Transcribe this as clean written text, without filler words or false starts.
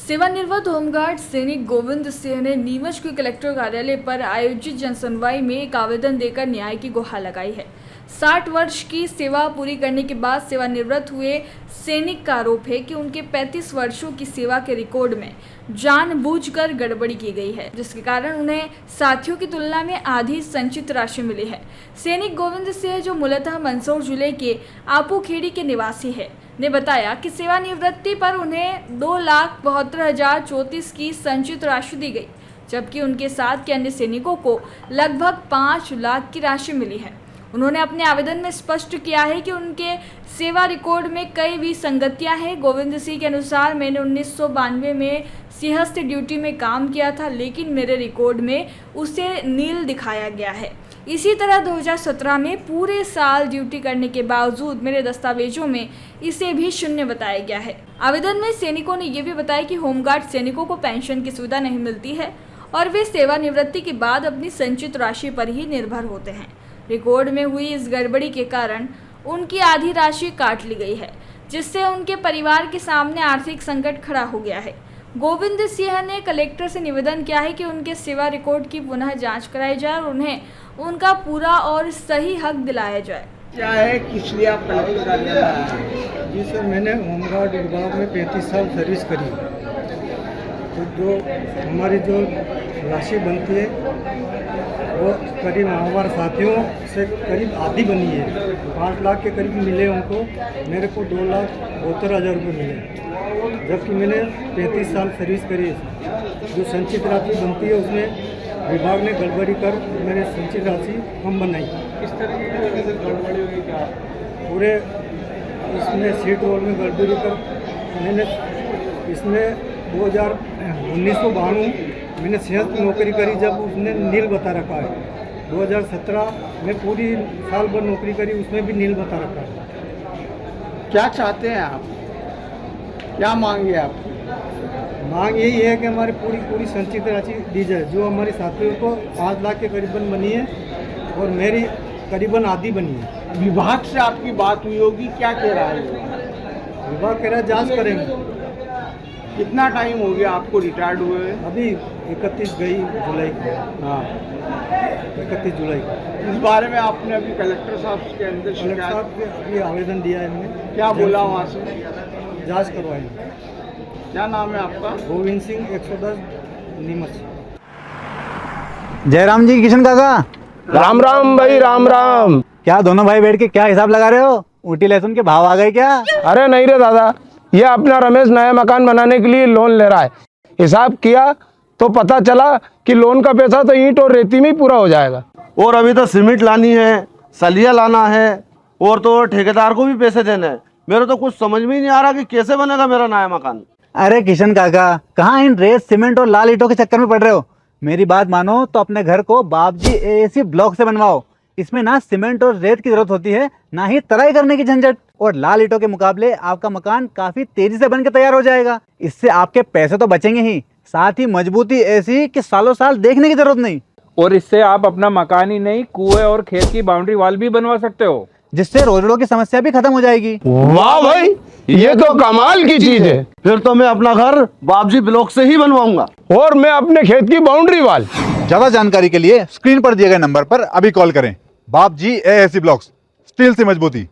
सेवानिवृत्त होमगार्ड सैनिक गोविंद सिंह ने नीमच के कलेक्टर कार्यालय पर आयोजित जनसुनवाई में एक आवेदन देकर न्याय की गुहार लगाई है। 60 वर्ष की सेवा पूरी करने के बाद सेवानिवृत्त हुए सैनिक का आरोप है कि उनके 35 वर्षों की सेवा के रिकॉर्ड में जानबूझकर गड़बड़ी की गई है, जिसके कारण उन्हें साथियों की तुलना में आधी संचित राशि मिली है। सैनिक गोविंद सिंह, जो मूलतः मंदसौर जिले के आपूखेड़ी के निवासी है, ने बताया कि सेवानिवृत्ति पर उन्हें 2,72,034 की संचित राशि दी गई, जबकि उनके साथ के अन्य सैनिकों को लगभग 5 लाख की राशि मिली है। उन्होंने अपने आवेदन में स्पष्ट किया है कि उनके सेवा रिकॉर्ड में कई विसंगतियां हैं। गोविंद सिंह के अनुसार, मैंने 1992 में सिंहस्थ ड्यूटी में काम किया था, लेकिन मेरे रिकॉर्ड में उसे नील दिखाया गया है। इसी तरह 2017 में पूरे साल ड्यूटी करने के बावजूद मेरे दस्तावेजों में इसे भी शून्य बताया गया है। आवेदन में सैनिकों ने यह भी बताया कि होमगार्ड सैनिकों को पेंशन की सुविधा नहीं मिलती है और वे सेवानिवृत्ति के बाद अपनी संचित राशि पर ही निर्भर होते हैं। रिकॉर्ड में हुई इस गड़बड़ी के कारण उनकी आधी राशि काट ली गई है, जिससे उनके परिवार के सामने आर्थिक संकट खड़ा हो गया है। गोविंद सिंह ने कलेक्टर से निवेदन किया है कि उनके सेवा रिकॉर्ड की पुनः जांच कराई जाए और उन्हें उनका पूरा और सही हक दिलाया जाए। क्या है, किस लिए आप कलेक्टर कार्यालय आए? जी सर, मैंने होमगार्ड विभाग में 35 साल सर्विस करी। तो जो हमारी जो राशि बनती है वो करीब हमारे साथियों से करीब आधी बनी है। 5 लाख के करीब मिले उनको, मेरे को 2,72,000 रुपये मिले, जबकि मैंने 35 साल सर्विस करी। जो संचित राशि बनती है उसमें विभाग ने गड़बड़ी कर मेरे संचित राशि कम बनाई। किस तरीके से गड़बड़ी हुई? क्या पूरे इसमें सीट होल में गड़बड़ी कर मैंने इसमें 1992 मैंने सिंहस्थ नौकरी करी, जब उसने नील बता रखा है। 2017 में पूरी साल भर नौकरी करी, उसमें भी नील बता रखा है। क्या चाहते हैं आप? क्या मांगे आप? मांग यही है कि हमारी पूरी संचित राशि दी जाए। जो हमारे साथियों को 5 लाख के करीबन बनी है और मेरी करीबन आधी बनी है। विभाग से आपकी बात हुई होगी, क्या कह रहा है? विभाग कह रहा है जाँच करेंगे। कितना टाइम हो गया आपको रिटायर्ड हुए? अभी 31 जुलाई को। हाँ, 31 जुलाई को। इस बारे में आपने अभी कलेक्टर साहब के अंदर कलेक्टर साहब के अभी आवेदन दिया है हमने। क्या बोला वहाँ से? जांच करवाएंगे। क्या नाम है आपका? गोविंद सिंह, 110 नीमच। जयराम जी, किशन काका। राम राम भाई, राम राम। क्या दोनों भाई बैठ के क्या हिसाब लगा रहे हो? ऊटी लहसुन के भाव आ गए क्या? अरे नहीं रे दादा, ये अपना रमेश नया मकान बनाने के लिए लोन ले रहा है। हिसाब किया तो पता चला कि लोन का पैसा तो ईंट और रेती में ही पूरा हो जाएगा। और अभी तो सीमेंट लानी है, सलिया लाना है और तो ठेकेदार को भी पैसे देने हैं। मेरे तो कुछ समझ में ही नहीं आ रहा कि कैसे बनेगा मेरा नया मकान। अरे किशन काका, कहाँ इन रेत सीमेंट और लाल ईंटों के चक्कर में पड़ रहे हो? मेरी बात मानो तो अपने घर को बाबजी एएसी ब्लॉक से बनवाओ। इसमें ना सीमेंट और रेत की जरूरत होती है, ना ही तराई करने की झंझट। और लाल ईंटों के मुकाबले आपका मकान काफी तेजी से बनकर तैयार हो जाएगा। इससे आपके पैसे तो बचेंगे ही, साथ ही मजबूती ऐसी कि सालों साल देखने की जरूरत नहीं। और इससे आप अपना मकान ही नहीं, कुएं और खेत की बाउंड्री वॉल भी बनवा सकते हो, जिससे रोजड़ों की समस्या भी खत्म हो जाएगी। वाह भाई, ये तो कमाल की चीज है। फिर तो मैं अपना घर बाबजी ब्लॉक से ही बनवाऊंगा। और मैं अपने खेत की बाउंड्री वाल। ज्यादा जानकारी के लिए स्क्रीन पर दिए गए नंबर पर अभी कॉल करें। बाबजी एएसी ब्लॉक्स, स्टील से मजबूती।